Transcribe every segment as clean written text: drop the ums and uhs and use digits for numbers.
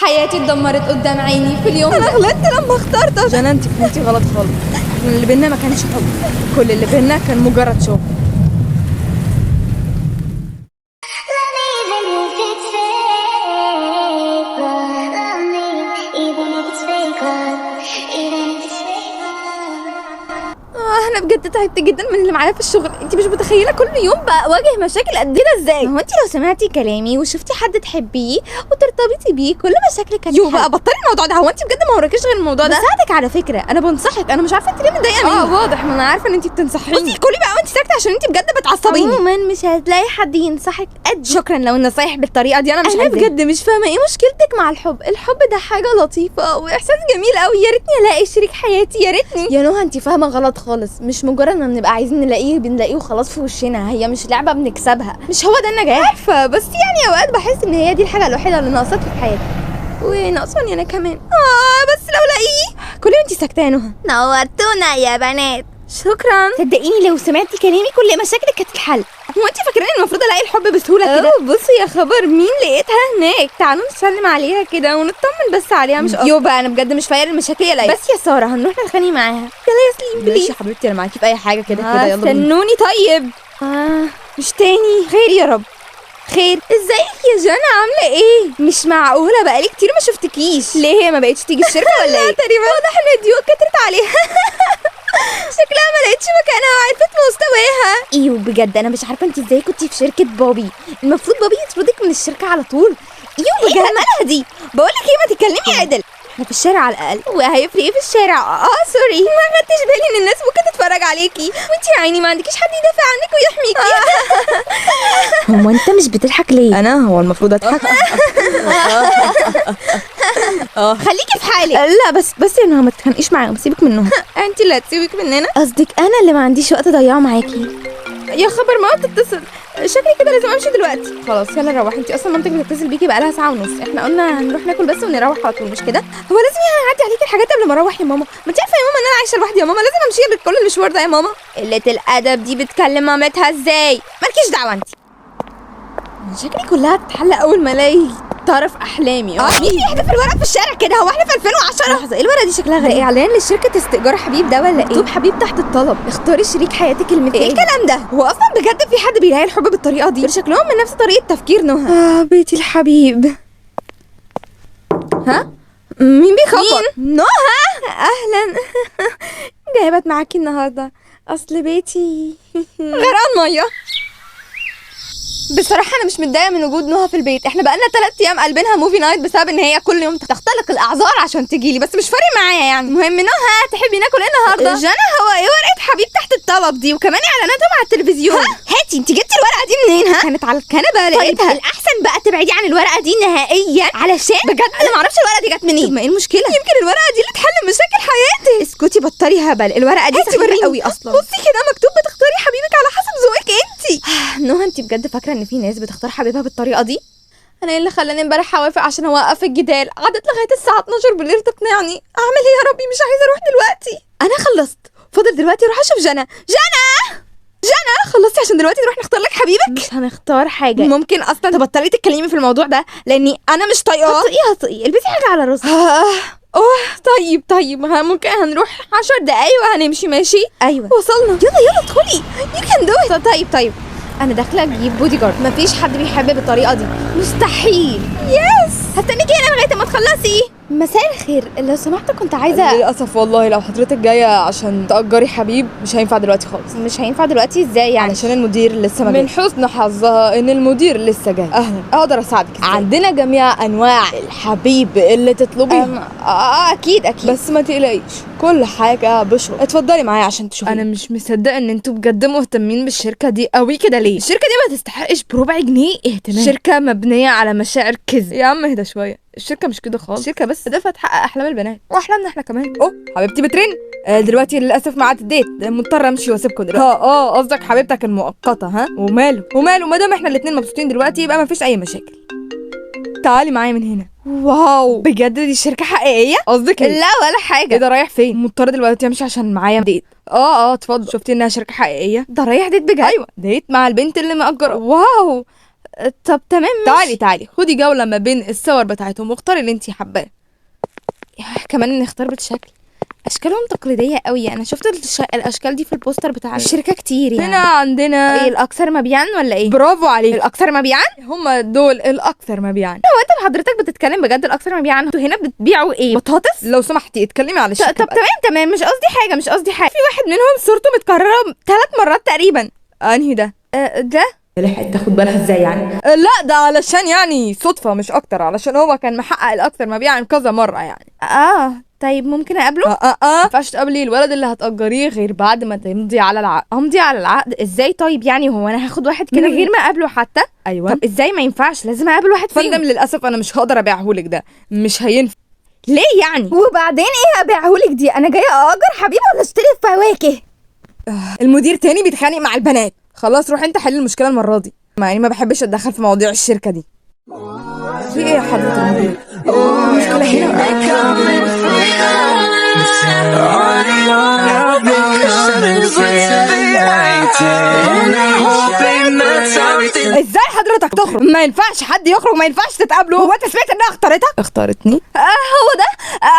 حياتي اتدمرت قدام عيني في اليوم انا ده. غلطت لما اخترت جنى. انت فهمتي غلط خالص. اللي بينا ما كانش حب، كل اللي بينا كان مجرد شغل. انا بجد تعبت جدا من اللي معايا في الشغل. انت مش متخيله كل يوم بواجه مشاكل قد كده ازاي. ما هو انت لو سمعتي كلامي وشفتي حد تحبيه وترتبطي بيه كل مشاكلك يو بقى بطلي الموضوع ده. هو انت بجد ما وراكيش غير الموضوع ده؟ بساعدك على فكره، انا بنصحك. انا مش عارفه انت ليه متضايقه مني. واضح، ما انا عارفه ان انت بتنصحيني. بصي كلي بقى وانت ساكته عشان انت بجد بتعصبيني. عموما مش هتلاقي حد ينصحك قد شكرا لو النصايح بالطريقه دي. انا مش انا عايزاها. بجد مش فاهمه ايه مشكلتك مع الحب. الحب ده حاجه لطيفه واحساس جميل قوي. يا ريتني الاقي شريك حياتي، يا ريتني. يا نهى انت فاهمه غلط خالص. مش مجرد ما بنبقى عايزين نلاقيه بنلاقيه وخلاص في وشنا. هي مش لعبه بنكسبها، مش هو ده النجاح. عارفه، بس يعني اوقات بحس ان هي دي الحاجه الوحيده اللي ناقصاك في حياتي، وناقصاني انا كمان. بس لو لاقيه. كل انت ساكته يا نهى. نورتونا يا بنات. شكرا. صدقيني لو سمعتي كلامي كل مشاكلك هتتحل. هو انت فاكراني المفروض الاقي الحب بسهوله كده؟ بصي يا خبر، مين لقيتها هناك؟ تعالوا نسلم عليها كده ونطمن بس عليها، مش يو بقى انا بجد مش فايره المشاكل يا ليلى. بس يا ساره هنروح نتخانق معاها. يلا يا سليم بليز بليز. يا حبيبتي، انا معاكي في اي حاجه كده كده. يلا بينا. استنوني طيب. مش تاني. خير يا رب. خير. ازيك يا جنى، عامله ايه؟ مش معقوله بقالي كتير ما شفتكيش. ليه هي ما بقتش تيجي الشركه ولا ايه؟ تقريبا واضح ان الضيوف كترت عليها. شكلها ما لقيتش مكانها وعرفت مستواها. ايوه بجد انا مش عارفه انت ازاي كنتي في شركه بابي. المفروض بابي يطردك من الشركه على طول. ايوه بجد. ايه مالها دي؟ بقول لك ايه، ما تتكلمي عدل. احنا في الشارع على الاقل. وهيفرق ايه في الشارع؟ سوري، ما خدتش بالي ان الناس ممكن تتفرج عليكي وانت يا عيني ما عندكيش حد يدافع عنك ويحميكي. هو انت مش بتضحك ليه؟ انا هو المفروض اضحك؟ خليكي في حالك. لا بس يا نهى ما تتخانقيش معاهم، سيبك منهم. انت اللي هتسيبك مننا؟ قصدك انا اللي ما عنديش وقت اضيعه معاكي؟ يا خبر، ما بتتصل. شكلي كده لازم امشي دلوقتي. خلاص يلا نروح. انت اصلا مامتك بتتصل بيكي بقالها ساعه ونص. احنا قلنا هنروح ناكل بس ونروح على طول، مش كده؟ هو لازم يعني اعدي عليكي الحاجات قبل ما اروح يا ماما؟ ما انت عارفه يا ماما ان انا عايشه لوحدي يا ماما. لازم امشي كل المشوار ده يا ماما. قله الادب دي بتكلم مامتها ازاي؟ مالكيش دعوه انت. شكلي كلها تتحل اول ما الاقي طرف احلامي. مين بيحدف الورق في الشارع كده؟ هو احنا في 2010؟ لحظه، ايه الورقه دي؟ شكلها غريب. ده اعلان لشركه استئجار حبيب ده ولا ايه؟ مكتوب حبيب تحت الطلب. اختاري شريك حياتك المثالي. ايه الكلام ده؟ هو اصلا بجد في حد بيلاقي الحب بالطريقه دي؟ شكلهم من نفس طريقه تفكير نهى. بيتي الحبيب. ها؟ مين بيخبط؟ نهى. اهلا. جايبت معاكي النهارده اصل بيتي غرقان ميه. بصراحه انا مش متضايقه من وجود نهى في البيت. احنا بقالنا 3 ايام قلبينها موفي نايت بسبب ان هي كل يوم تختلق الاعذار عشان تجيلي، بس مش فارق معايا يعني. المهم نهى، تحبي ناكل ايه النهارده؟ جنى، هو ايه ورقه حبيب تحت الطلب دي وكمان اعلاناتهم على التلفزيون؟ هاتي، انت جبتي الورقه دي منين؟ كانت على الكنبه طيب لقيتها. الاحسن بقى تبعدي عن الورقه دي نهائيا، علشان بجد انا معرفش الورقه دي جت منين. طب ما ايه المشكله؟ يمكن الورقه دي اللي تحل مشاكل حياتي. اسكتي بطلي هبل. الورقه دي هاتي سخيفه وريني. قوي اصلا. بصي كده مكتوب بتختاري حبيبك على حسب ذوقك انت. نهى انت بجد فاكره ان في ناس بتختار حبيبها بالطريقه دي؟ انا ايه اللي خلاني امبارح اوافق عشان اوقف الجدال؟ قعدت لغايه الساعه 12 بالليل تقنعني. اعمل ايه يا ربي؟ مش عايزه اروح دلوقتي. انا خلصت، فاضل دلوقتي اروح اشوف جنى. جنى خلصتي عشان دلوقتي نروح نختار لك حبيبك؟ مش هنختار حاجه. ممكن اصلا تبطلي تتكلمي في الموضوع ده لاني انا مش طايقاه. هطقي البسي حاجه على راسك. طيب ممكن هنروح 10 دقايق وهنمشي. ماشي ايوه وصلنا. يلا ادخلي. You can do it. طيب انا داخله اجيب بودي جارد. مفيش حد بيحب بالطريقه دي، مستحيل. هستنيكي هنا لغايه ما تخلصي. مساء الخير، لو سمحت كنت عايزه. للاسف والله لو حضرتك جايه عشان تأجري حبيب مش هينفع دلوقتي خالص. مش هينفع دلوقتي ازاي يعني؟ علشان المدير لسه ما جاش. من حسن حظها ان المدير لسه جاي. اهلا، اقدر اساعدك إزاي؟ عندنا جميع انواع الحبيب اللي تطلبيه. اكيد بس ما تقلقيش، كل حاجه بشرط. اتفضلي معايا عشان تشوفي. انا مش مصدقه ان انتوا بجد مهتمين بالشركه دي قوي كده. ليه؟ الشركه دي ما تستحقش بربع جنيه اهتمام. شركه مبنيه على مشاعر كذب. يا عم اهدى شويه، الشركه مش كده خالص. الشركه بس هدفها تحقق احلام البنات واحلامنا احنا كمان. حبيبتي بترن. دلوقتي للاسف ميعاد الديت، مضطره امشي واسيبكم دلوقتي. قصدك حبيبتك المؤقته؟ ها وماله ما دام احنا الاثنين مبسوطين دلوقتي يبقى ما فيش اي مشاكل. تعالي معايا من هنا. واو، بجد دي شركه حقيقيه؟ قصدك لا ولا حاجه. ايه ده؟ رايح فين؟ مضطر دلوقتي امشي عشان معايا ديت. اتفضل. شفتي انها شركه حقيقيه؟ ده رايح ديت بجد؟ ايوه، ديت مع البنت اللي مأجره. واو، طب تمام. تعالي خدي جولة ما بين الصور بتاعتهم واختاري اللي انتي حباه. كمان نختار بالشكل. اشكالهم تقليديه قوي. انا شفت الاشكال دي في البوستر بتاع الشركه كتير يعني. هنا عندنا ايه الاكثر مبيعا ولا ايه؟ برافو عليك، الاكثر مبيعا هم دول الاكثر مبيعا. هو انت حضرتك بتتكلم بجد؟ الاكثر مبيعا انتوا هنا بتبيعوا ايه؟ بطاطس؟ لو سمحتي اتكلمي على الشركه. طب تمام مش قصدي حاجه. في واحد منهم صورته متكرره 3 مرات تقريبا. انهي ده؟ ده لحقت تاخد بالها ازاي يعني؟ لا ده علشان يعني صدفه مش اكتر، علشان هو كان محقق الاكثر مبيعا كذا مره يعني. طيب ممكن اقابله؟ ما ينفعش تقابلي الولد اللي هتأجريه غير بعد ما تمضي على العقد. امضي على العقد ازاي؟ طيب يعني هو انا هاخد واحد كده غير ما اقابله حتى؟ ايوه. طب ازاي ما ينفعش؟ لازم اقابل واحد فيهم. فندم للاسف انا مش هقدر ابيعهولك، ده مش هينفع. ليه يعني؟ وبعدين ايه ابيعهولك دي؟ انا جايه اجر حبيبي ولا اشتري فواكه؟ المدير تاني بيتخانق مع البنات. خلاص روح انت حل المشكله المره دي. يعني ما بحبش اتدخل في مواضيع الشركه دي. في ايه يا حضرة المدير؟ المشكله ازاي حضرتك تخرج؟ ما ينفعش حد يخرج، ما ينفعش تتقابلوا. هو انت سمعت انها اختارتني؟ هو ده.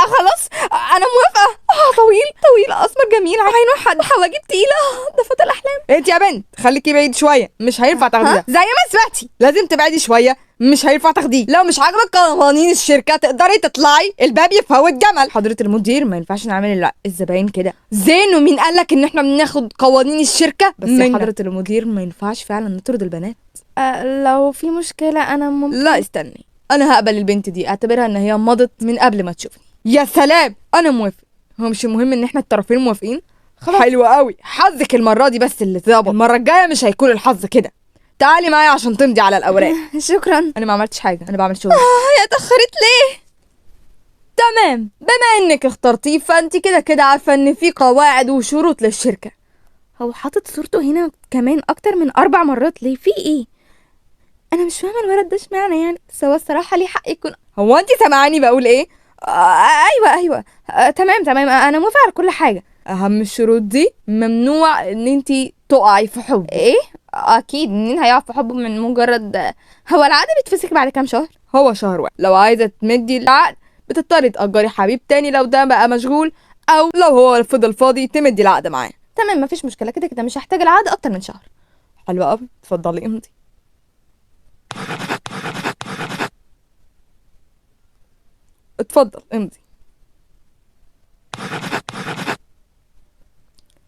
خلاص انا موافقه. طويل اسمر جميل عينه حواجب تقيله. ده فتى الاحلام. انت يا بنت خليكي بعيد شويه، مش هينفع تاخديه ده. زي ما سمعتي لازم تبعدي شويه، مش هينفع تاخديه. لو مش عاجبك قوانين الشركه تقدري تطلعي، الباب يفوت جمل. حضرة المدير ما ينفعش نعمل الزباين كده. زين ومين قالك ان احنا بناخد قوانين الشركه؟ بس يا حضرة المدير ما ينفعش فعلا نطرد البنات. لو في مشكله انا ممكن. لا استني، انا هقبل البنت دي، اعتبرها ان هي مضت من قبل ما تشوفني. يا سلام انا موافق. هو مش المهم ان احنا الطرفين موافقين؟ خلاص حلو قوي. حظك المره دي بس اللي ظبط، المره الجايه مش هيكون الحظ كده. تعالي معايا عشان تمضي على الاوراق. شكرا. انا ما عملتش حاجه، انا بعمل شغل. هي اتاخرت ليه؟ تمام، بما انك اخترتيه فانت كده عارفه ان في قواعد وشروط للشركه. هو حاطط صورته هنا كمان اكتر من 4 مرات ليه؟ في ايه؟ انا مش فاهمه الولد ده اشمعنى يعني. بس هو الصراحه ليه حق يكون. هو انت سامعاني بقول ايه؟ ايوه. تمام انا موافقه على كل حاجه. اهم الشروط دي ممنوع ان انت تقعي في حب. ايه؟ اكيد مين هيقع في حبه من مجرد. هو العقد بيتفسخ بعد كام شهر؟ هو شهر واحد. لو عايزه تمدي العقد بتضطري تأجري حبيب تاني لو ده بقى مشغول، او لو هو فضل فاضي تمدي العقد معاه. تمام مفيش مشكله، كده مش هحتاج العقد اكتر من شهر. حلوه قوي، اتفضلي امضي. اتفضل امضي.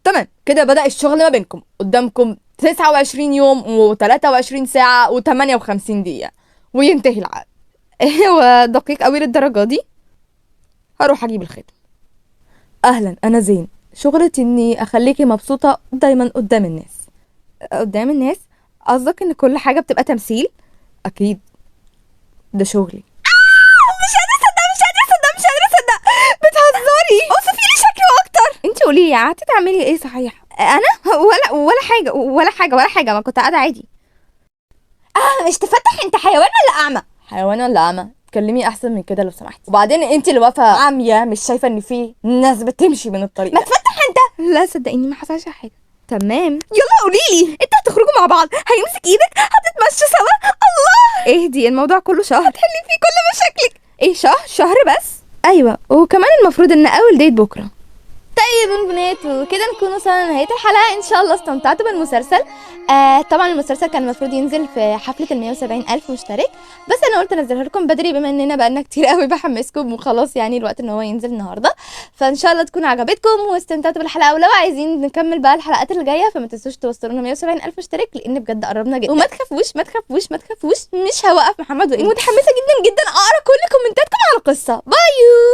تمام كده بدأ الشغل ما بينكم. قدامكم 29 يوم و23 ساعة و58 دقيقة وينتهي العقد. هو دقيق قوي للدرجة دي؟ هروح اجيب الختم. اهلا انا زين، شغلتي اني اخليكي مبسوطة دايما قدام الناس. قدام الناس؟ قصدك ان كل حاجة بتبقى تمثيل؟ اكيد ده شغلي. مش قادرة اصدق بتهزري. اوصفي لي شكله اكتر. انت قولي لي قعدتي تعملي ايه صحيح؟ انا ولا حاجه ما كنت قاعده عادي. مش تفتح، انت حيوان ولا اعمى؟ حيوان ولا اعمى؟ اتكلمي احسن من كده لو سمحتي. وبعدين انت اللي واقفه عاميه مش شايفه ان في ناس بتمشي من الطريق؟ ما تفتح انت. لا صدقيني ما حصلش حاجه. تمام يلا قولي لي، انتوا هتخرجوا مع بعض، هيمسك ايدك، هتتمشوا سوا؟ الله اهدي، الموضوع كله شهر هتحلي فيه كل مشاكلك. ايه شهر بس؟ ايوه، وكمان المفروض ان اول ديت بكره. طيب البنات وكده نكون وصلنا لنهايه الحلقه. ان شاء الله استمتعتوا بالمسلسل. طبعا المسلسل كان المفروض ينزل في حفله ال170 الف مشترك، بس انا قلت انزلها لكم بدري بما اننا بقالنا كتير قوي بحمسكم وخلاص يعني الوقت ان هو ينزل النهارده. فان شاء الله تكون عجبتكم واستمتعتوا بالحلقه، ولو عايزين نكمل بقى الحلقات اللي جايه فما تنسوش توصلونا 170 الف مشترك لان بجد قربنا جدا. وما تخافوش مش هوقف محمد وإيمان. متحمسه جدا اقرا كل كومنتاتكم على القصه. بايو.